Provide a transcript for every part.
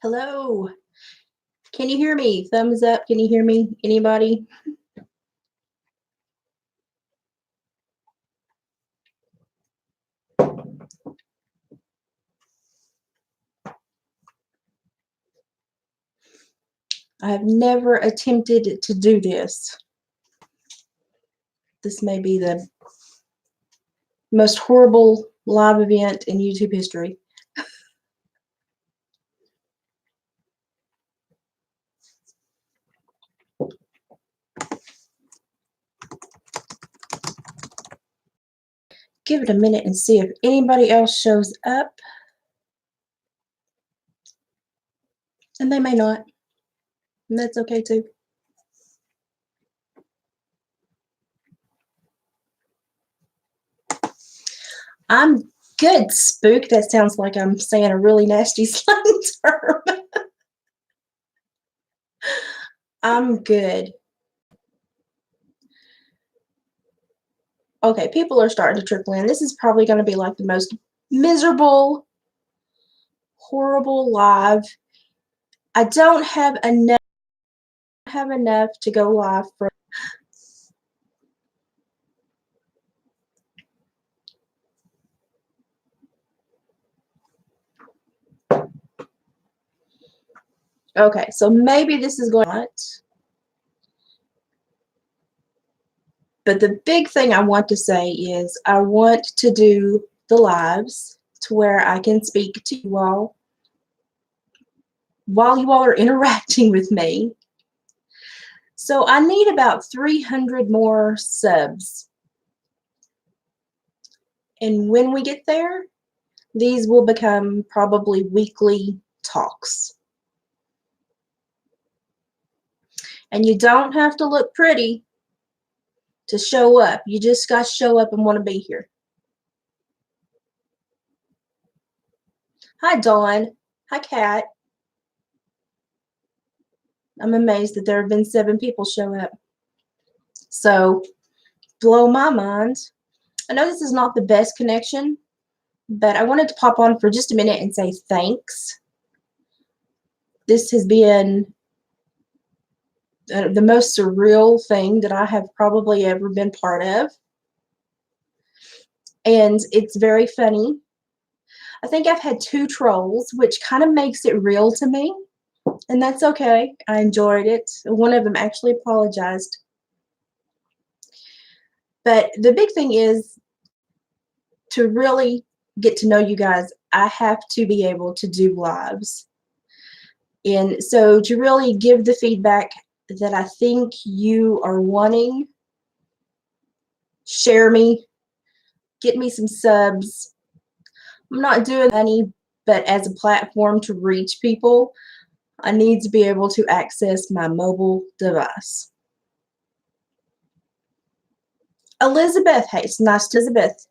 Hello. Can you hear me? Thumbs up. Can you hear me? Anybody? I have never attempted to do this. This may be the most horrible live event in YouTube history. Give it a minute and see if anybody else shows up. And they may not. And that's okay too. I'm good, Spook. That sounds like I'm saying a really nasty slang term. I'm good. Okay, people are starting to trickle in. This is probably going to be like the most miserable, horrible live. I don't have enough to go live for. Okay, so maybe this is going on. But the big thing I want to say is I want to do the lives to where I can speak to you all while you all are interacting with me. So I need about 300 more subs. And when we get there, these will become probably weekly talks. And you don't have to look pretty to show up. You just got to show up and want to be here. Hi, Dawn. Hi, Kat. I'm amazed that there have been 7 people show up. So, blow my mind. I know this is not the best connection, but I wanted to pop on for just a minute and say thanks. This has been the most surreal thing that I have probably ever been part of. And it's very funny. I think I've had 2 trolls, which kind of makes it real to me. And that's okay. I enjoyed it. One of them actually apologized. But the big thing is to really get to know you guys, I have to be able to do lives. And so to really give the feedback that I think you are wanting, share me, get me some subs. I'm not doing money, but as a platform to reach people, I need to be able to access my mobile device. Elizabeth, hey, it's nice to Elizabeth.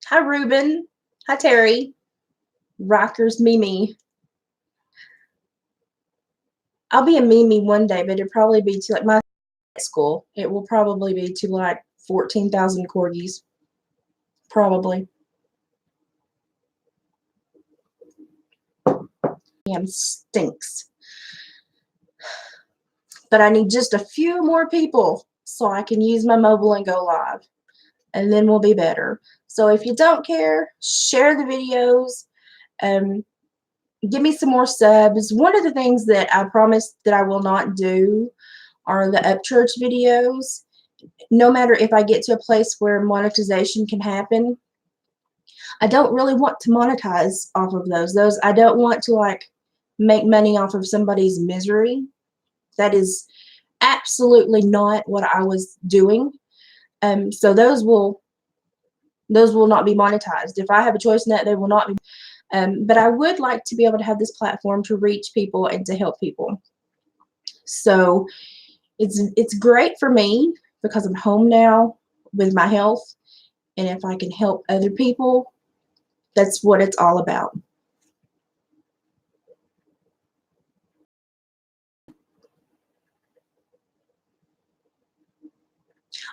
Hi, Ruben. Hi, Terry. Rockers, Mimi. I'll be a Mimi one day, but it'll probably be to like my school. It will probably be to like 14,000 corgis. Probably. Damn stinks. But I need just a few more people so I can use my mobile and go live. And then we'll be better. So if you don't care, share the videos. Give me some more subs. One of the things that I promised that I will not do are the Upchurch videos. No matter if I get to a place where monetization can happen, I don't really want to monetize off of those. I don't want to like make money off of somebody's misery. That is absolutely not what I was doing. So those will not be monetized. If I have a choice in that, they will not be. But I would like to be able to have this platform to reach people and to help people. So it's great for me because I'm home now with my health. And if I can help other people, that's what it's all about.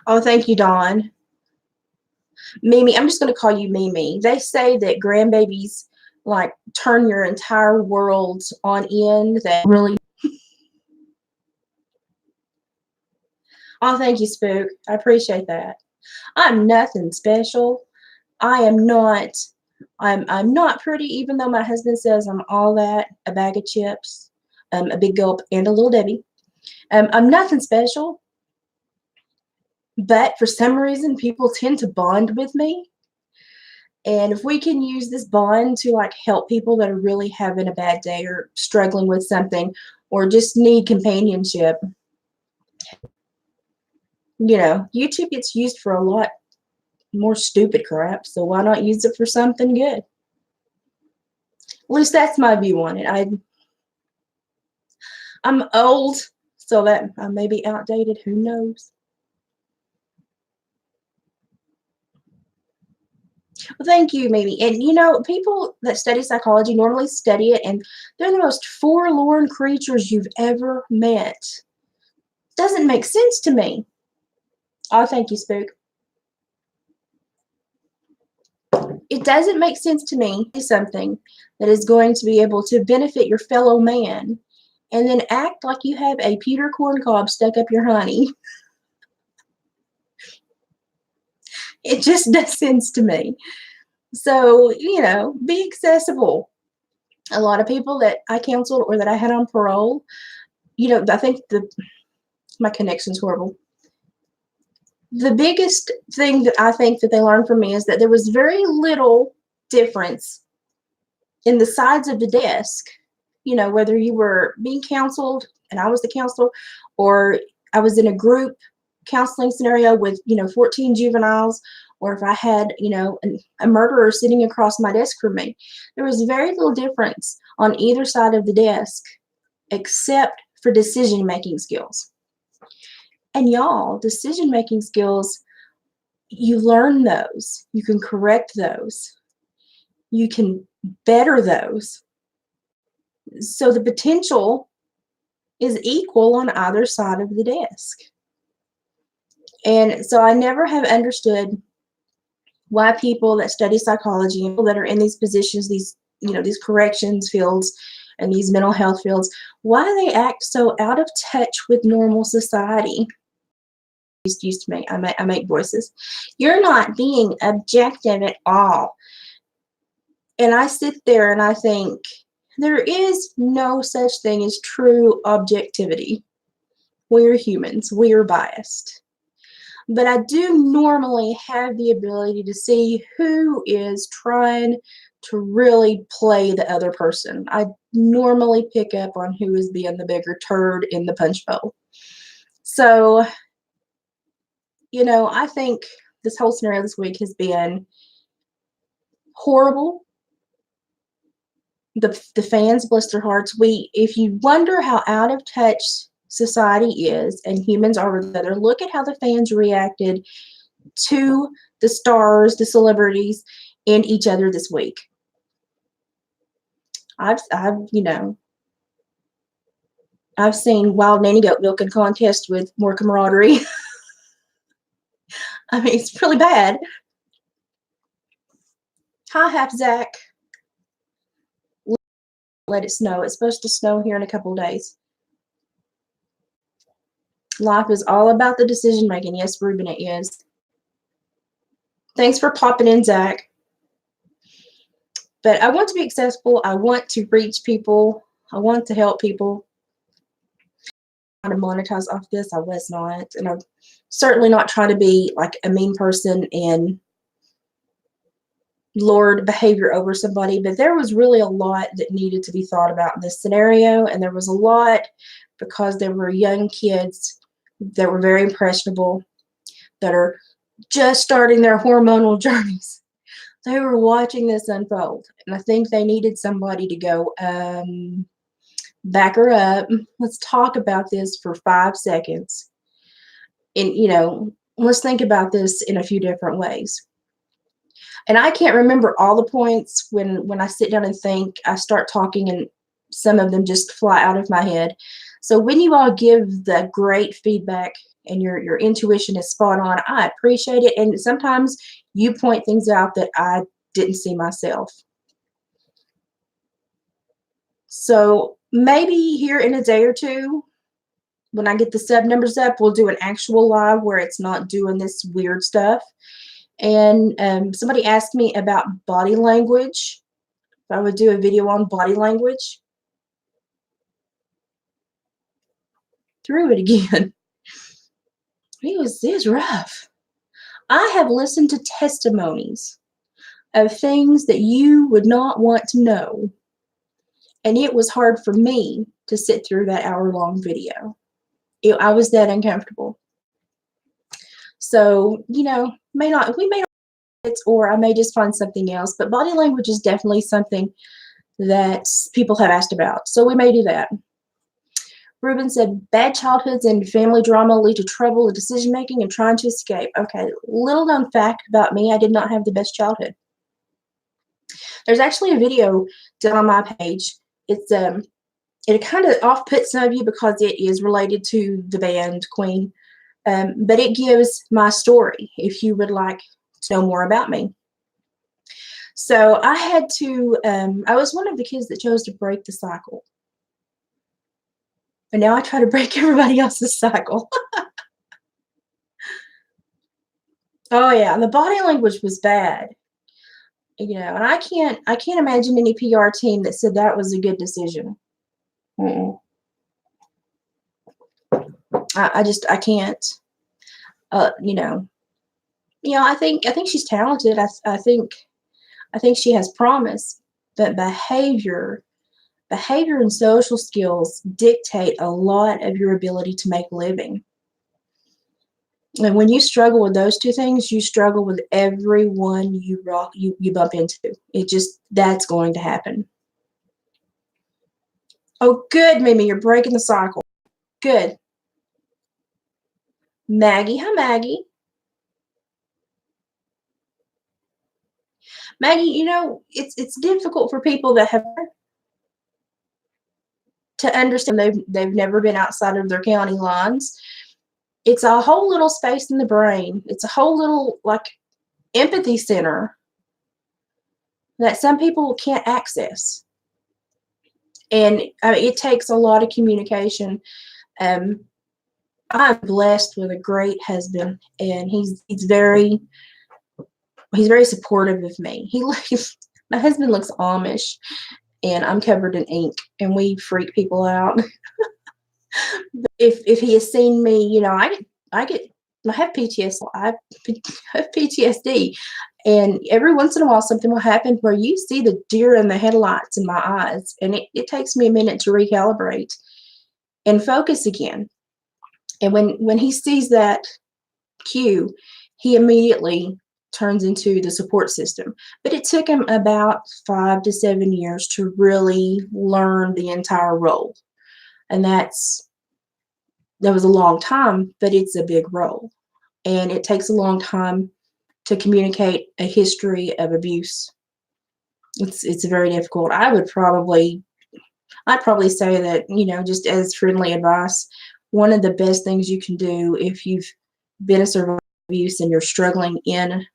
Oh, thank you, Dawn. Mimi, I'm just going to call you Mimi. They say that grandbabies like turn your entire world on end that really. Oh, thank you, Spook. I appreciate that. I'm nothing special. I am not. I'm not pretty, even though my husband says I'm all that. A bag of chips, a big gulp, and a little Debbie. I'm nothing special, but for some reason, people tend to bond with me. And if we can use this bond to like help people that are really having a bad day or struggling with something or just need companionship, YouTube gets used for a lot more stupid crap. So why not use it for something good? At least that's my view on it. I'm old, so that I may be outdated. Who knows? Well, thank you, maybe. And people that study psychology normally study it, and they're the most forlorn creatures you've ever met. Doesn't make sense to me. Oh, thank you, Spook. It doesn't make sense to me something that is going to be able to benefit your fellow man and then act like you have a pewter corn cob stuck up your honey. It just does sense to me. So, be accessible. A lot of people that I counseled or that I had on parole, I think my connection's horrible. The biggest thing that I think that they learned from me is that there was very little difference in the sides of the desk, whether you were being counseled and I was the counselor, or I was in a group counseling scenario with, 14 juveniles, or if I had, a murderer sitting across my desk from me. There was very little difference on either side of the desk except for decision-making skills. And y'all, decision-making skills, you learn those. You can correct those. You can better those. So the potential is equal on either side of the desk. And so I never have understood why people that study psychology and people that are in these positions, these corrections fields and these mental health fields, why they act so out of touch with normal society. Used to me, I make voices. You're not being objective at all. And I sit there and I think, there is no such thing as true objectivity. We're humans. We are biased. But I do normally have the ability to see who is trying to really play the other person. I normally pick up on who is being the bigger turd in the punch bowl. So, I think this whole scenario this week has been horrible. The fans, bless their hearts. If you wonder how out of touch society is and humans are with each other, look at how the fans reacted to the stars, the celebrities, and each other this week. I've seen wild nanny goat milking contest with more camaraderie. I mean, it's really bad. Hi, Half Zach. Let it snow. It's supposed to snow here in a couple of days. Life is all about the decision making. Yes, Ruben, it is. Thanks for popping in, Zach. But I want to be accessible. I want to reach people. I want to help people. I'm trying to monetize off this. I was not. And I'm certainly not trying to be like a mean person and lord behavior over somebody. But there was really a lot that needed to be thought about in this scenario. And there was a lot because there were young kids that were very impressionable, that are just starting their hormonal journeys. They were watching this unfold, and I think they needed somebody to go, back her up. Let's talk about this for 5 seconds. And, let's think about this in a few different ways. And I can't remember all the points when I sit down and think. I start talking, and some of them just fly out of my head. So when you all give the great feedback and your intuition is spot on, I appreciate it. And sometimes you point things out that I didn't see myself. So maybe here in a day or two, when I get the sub numbers up, we'll do an actual live where it's not doing this weird stuff. And somebody asked me about body language. If I would do a video on body language. Through it again. It was rough. I have listened to testimonies of things that you would not want to know. And it was hard for me to sit through that hour-long video. I was that uncomfortable. So, we may not, or I may just find something else, but body language is definitely something that people have asked about. So we may do that. Ruben said, bad childhoods and family drama lead to trouble in decision making and trying to escape. Okay, little known fact about me, I did not have the best childhood. There's actually a video done on my page. It kind of off-puts some of you because it is related to the band Queen, but it gives my story if you would like to know more about me. So I had to, I was one of the kids that chose to break the cycle. And now I try to break everybody else's cycle. Oh yeah, and the body language was bad. And I can't imagine any PR team that said that was a good decision. I can't. I think she's talented. I think she has promise, but behavior and social skills dictate a lot of your ability to make a living. And when you struggle with those two things, you struggle with everyone you bump into. That's going to happen. Oh, good, Mimi, you're breaking the cycle. Good. Maggie, hi, Maggie. Maggie, it's difficult for people that have to understand they've never been outside of their county lines. It's a whole little space in the brain. It's a whole little empathy center that some people can't access. And it takes a lot of communication. I'm blessed with a great husband, and he's very supportive of me. My husband looks Amish, and I'm covered in ink, and we freak people out. If he has seen me, I have PTSD. I have PTSD, and every once in a while something will happen where you see the deer in the headlights in my eyes, and it takes me a minute to recalibrate and focus again. And when he sees that cue, he immediately turns into the support system. But it took him about 5 to 7 years to really learn the entire role. And that was a long time, but it's a big role. And it takes a long time to communicate a history of abuse. It's very difficult. I'd probably say that, just as friendly advice, one of the best things you can do if you've been a survivor of abuse and you're struggling to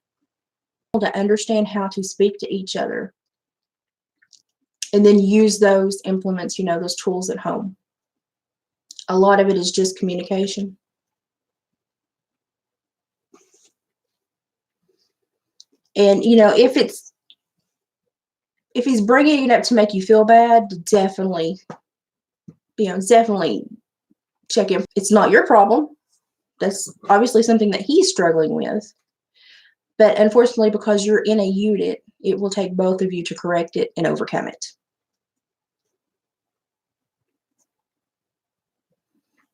understand how to speak to each other and then use those implements, those tools at home. A lot of it is just communication. And, if he's bringing it up to make you feel bad, definitely check in. It's not your problem. That's obviously something that he's struggling with. But unfortunately, because you're in a unit, it will take both of you to correct it and overcome it.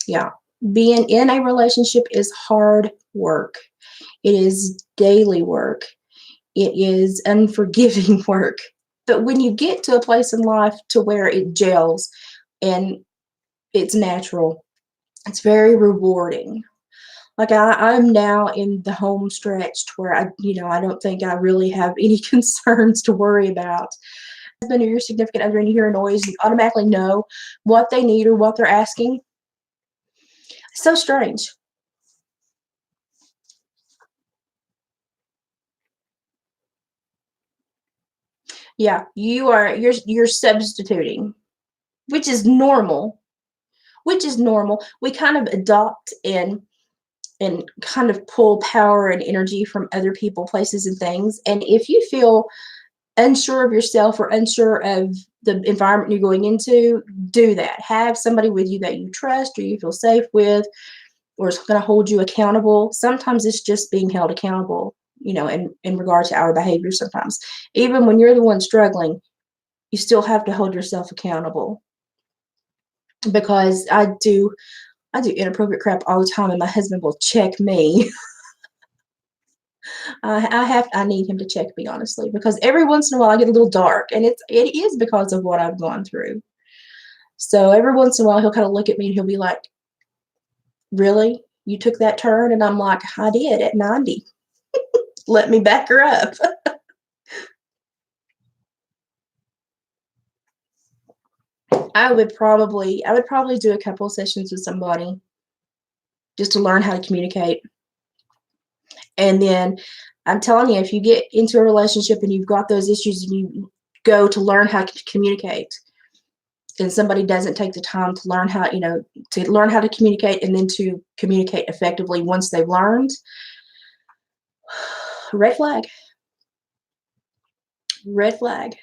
Yeah. Being in a relationship is hard work. It is daily work. It is unforgiving work. But when you get to a place in life to where it gels and it's natural, it's very rewarding. I'm now in the home stretch where I don't think I really have any concerns to worry about. Husband or your significant other and you hear a noise, you automatically know what they need or what they're asking. It's so strange. Yeah, you're substituting. which is normal. We kind of adopt and kind of pull power and energy from other people, places, and things. And if you feel unsure of yourself or unsure of the environment you're going into, do that. Have somebody with you that you trust or you feel safe with, or is going to hold you accountable. Sometimes it's just being held accountable, in regard to our behavior sometimes. Even when you're the one struggling, you still have to hold yourself accountable. Because I do inappropriate crap all the time, and my husband will check me. I need him to check me, honestly, because every once in a while I get a little dark, and it is because of what I've gone through. So every once in a while he'll kind of look at me and he'll be like, "Really? You took that turn?" And I'm like, "I did at 90. Let me back her up." I would probably do a couple of sessions with somebody just to learn how to communicate. And then I'm telling you, if you get into a relationship and you've got those issues and you go to learn how to communicate, and somebody doesn't take the time to learn how, to communicate and then to communicate effectively once they've learned, red flag. Red flag.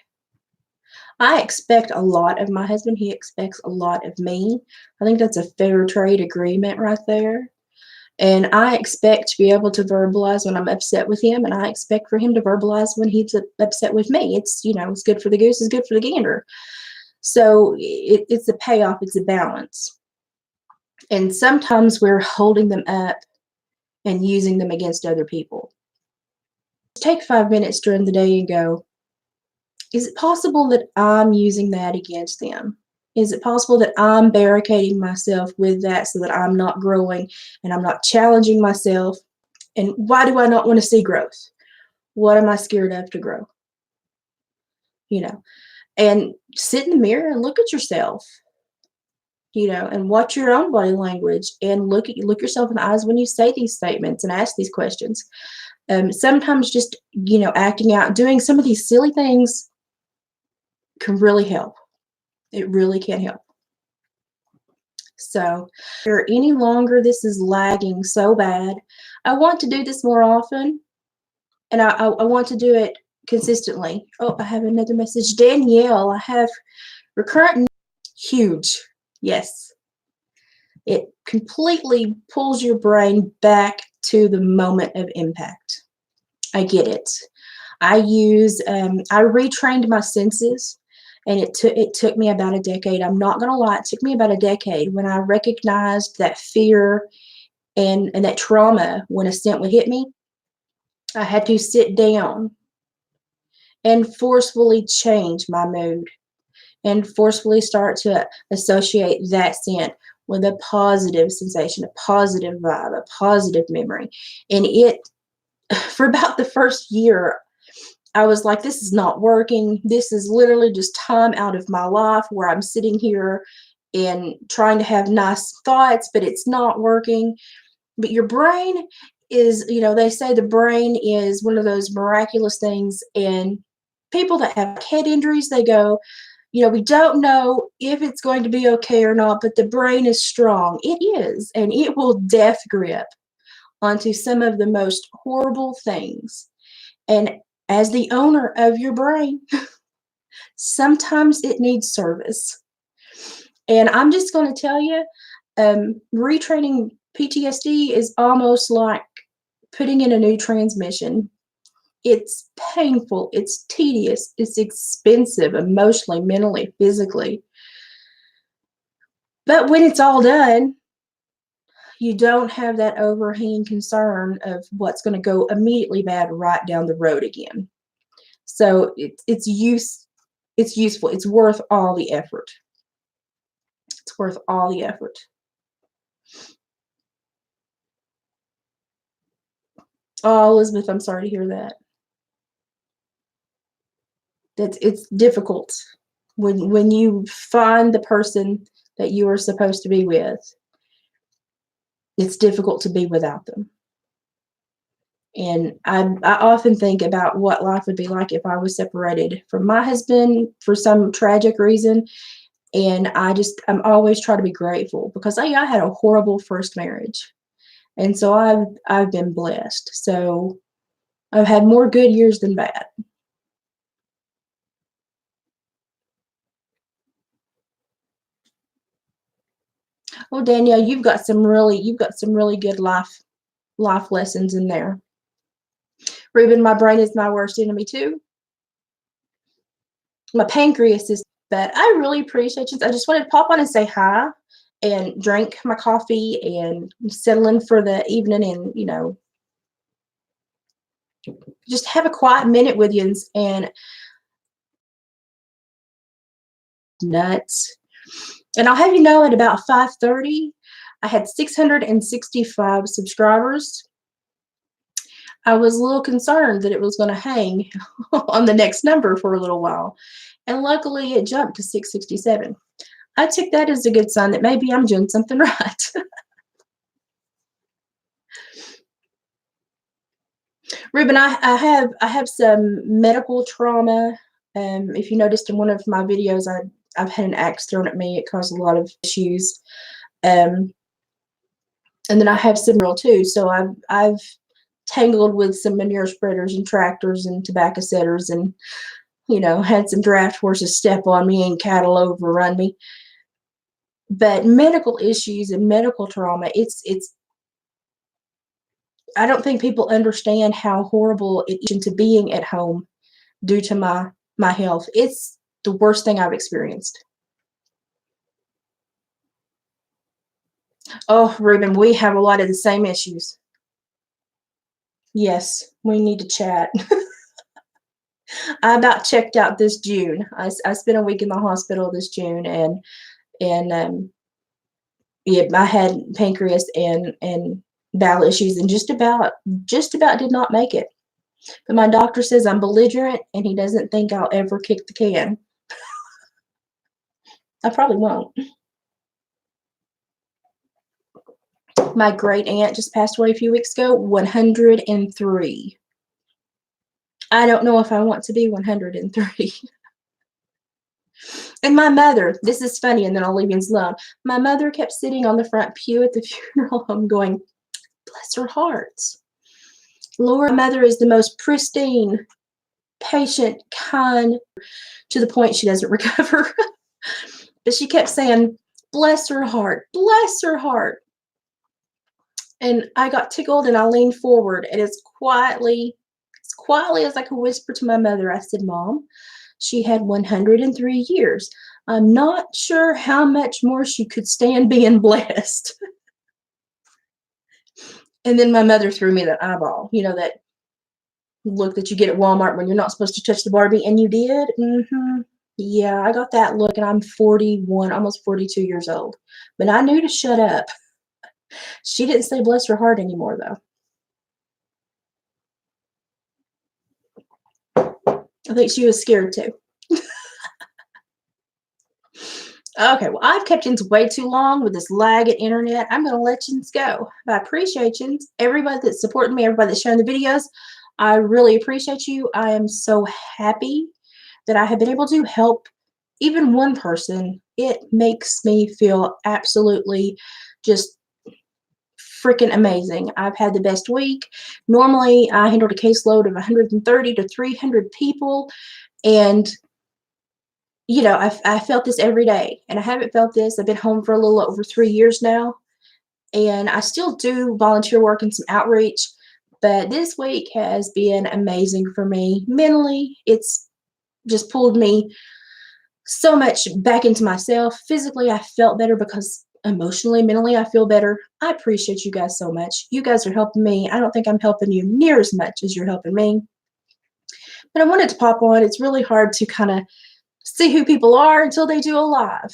I expect a lot of my husband. He expects a lot of me. I think that's a fair trade agreement right there. And I expect to be able to verbalize when I'm upset with him, and I expect for him to verbalize when he's upset with me. It's good for the goose is good for the gander. So it's a payoff, it's a balance. And sometimes we're holding them up and using them against other people. Take 5 minutes during the day and go, is it possible that I'm using that against them? Is it possible that I'm barricading myself with that so that I'm not growing and I'm not challenging myself? And why do I not want to see growth? What am I scared of to grow? And sit in the mirror and look at yourself, and watch your own body language and look yourself in the eyes when you say these statements and ask these questions. Sometimes just, acting out, doing some of these silly things can really help. It really can help. So, if any longer this is lagging so bad, I want to do this more often, and I want to do it consistently. Oh, I have another message. Danielle, I have recurrent. Huge. Yes. It completely pulls your brain back to the moment of impact. I get it. I retrained my senses, and it took me about a decade. I'm not going to lie. It took me about a decade when I recognized that fear and that trauma when a scent would hit me. I had to sit down and forcefully change my mood and forcefully start to associate that scent with a positive sensation, a positive vibe, a positive memory. And for about the first year, I was like, this is not working. This is literally just time out of my life where I'm sitting here and trying to have nice thoughts, but it's not working. But your brain is, they say the brain is one of those miraculous things. And people that have head injuries, they go, we don't know if it's going to be okay or not, but the brain is strong. It is, and it will death grip onto some of the most horrible things. And as the owner of your brain, sometimes it needs service. And I'm just going to tell you, retraining PTSD is almost like putting in a new transmission. It's painful, it's tedious, it's expensive emotionally, mentally, physically. But when it's all done, you don't have that overhanging concern of what's going to go immediately bad right down the road again. So it's useful. It's worth all the effort. It's worth all the effort. Oh, Elizabeth, I'm sorry to hear that. It's difficult when you find the person that you are supposed to be with. It's difficult to be without them. And I often think about what life would be like if I was separated from my husband for some tragic reason. And I'm always trying to be grateful because I had a horrible first marriage. And so I've been blessed. So I've had more good years than bad. Well, Danielle, you've got some really good life lessons in there. Ruben, my brain is my worst enemy too. My pancreas is bad. I really appreciate you. I just wanted to pop on and say hi and drink my coffee and settle in for the evening and, just have a quiet minute with you and nuts. And I'll have you know at about 5:30, I had 665 subscribers. I was a little concerned that it was going to hang on the next number for a little while. And luckily it jumped to 667. I took that as a good sign that maybe I'm doing something right. Ruben, I have some medical trauma. If you noticed in one of my videos, I've had an axe thrown at me. It caused a lot of issues. And then I have some real too. So I've tangled with some manure spreaders and tractors and tobacco setters and, had some draft horses step on me and cattle overrun me. But medical issues and medical trauma, I don't think people understand how horrible it is into being at home due to my health. It's the worst thing I've experienced. Oh, Ruben, we have a lot of the same issues. Yes, we need to chat. I about checked out this June. I spent a week in the hospital this June, and yeah, I had pancreas and bowel issues, and just about did not make it. But my doctor says I'm belligerent, and he doesn't think I'll ever kick the can. I probably won't. My great aunt just passed away a few weeks ago, 103. I don't know if I want to be 103. And my mother, this is funny, and then I'll leave you alone. My mother kept sitting on the front pew at the funeral home going, bless her heart. Lord, my mother is the most pristine, patient, kind, to the point she doesn't recover. But she kept saying, bless her heart, bless her heart. And I got tickled and I leaned forward, and as quietly as I could whisper to my mother, I said, Mom, she had 103 years. I'm not sure how much more she could stand being blessed. And then my mother threw me that eyeball, that look that you get at Walmart when you're not supposed to touch the Barbie, and you did. Yeah, I got that look, and I'm 41, almost 42 years old. But I knew to shut up. She didn't say bless her heart anymore, though. I think she was scared too. Okay, well, I've kept you way too long with this lag at internet. I'm going to let you go. I appreciate you. Everybody that's supporting me, everybody that's sharing the videos, I really appreciate you. I am so happy that I have been able to help even one person. It makes me feel absolutely just freaking amazing. I've had the best week. Normally, I handled a caseload of 130 to 300 people, and I felt this every day, and I haven't felt this. I've been home for a little over 3 years now, and I still do volunteer work and some outreach, but this week has been amazing for me. Mentally, it's just pulled me so much back into myself. Physically, I felt better because emotionally, mentally, I feel better. I appreciate you guys so much. You guys are helping me. I don't think I'm helping you near as much as you're helping me. But I wanted to pop on. It's really hard to kind of see who people are until they do a live.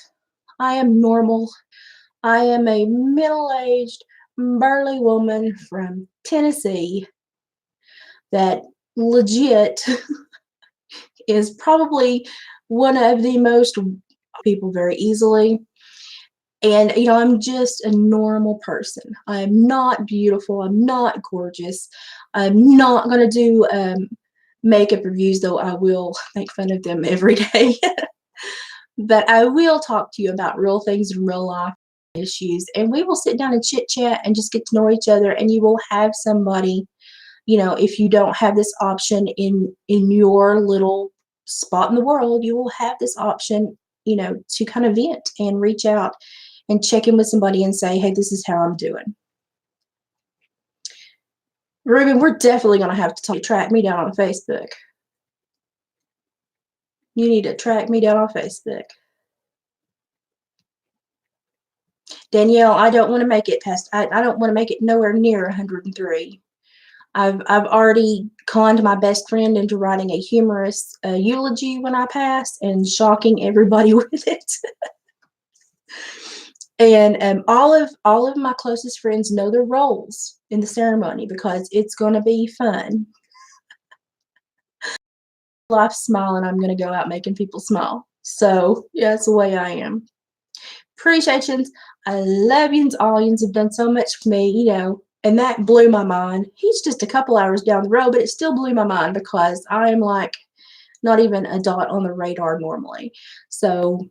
I am normal. I am a middle-aged, burly woman from Tennessee that legit is probably one of the most people very easily. And, I'm just a normal person. I'm not beautiful. I'm not gorgeous. I'm not going to do makeup reviews, though I will make fun of them every day. But I will talk to you about real things in real life issues, and we will sit down and chit chat and just get to know each other. And you will have somebody, if you don't have this option in your little spot in the world, you will have this option, to kind of vent and reach out and check in with somebody and say, hey, this is how I'm doing. Ruben, we're definitely going to have to track me down on Facebook. You need to track me down on Facebook. Danielle, I don't want to make it past, I don't want to make it nowhere near 103. I've already conned my best friend into writing a humorous eulogy when I pass and shocking everybody with it. And all of my closest friends know their roles in the ceremony because it's going to be fun. Life smiling, I'm going to go out making people smile. So yeah, that's the way I am. Appreciate you. I love yous. All yous have done so much for me, and that blew my mind. He's just a couple hours down the road, but it still blew my mind because I'm like not even a dot on the radar normally. So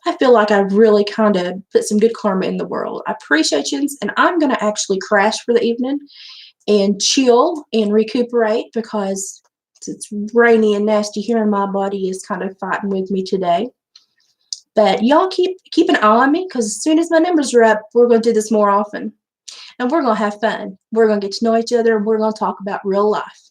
I feel like I've really kind of put some good karma in the world. I appreciate you, and I'm going to actually crash for the evening and chill and recuperate because it's rainy and nasty here and my body is kind of fighting with me today. But y'all keep an eye on me because as soon as my numbers are up, we're going to do this more often. And we're going to have fun. We're going to get to know each other and we're going to talk about real life.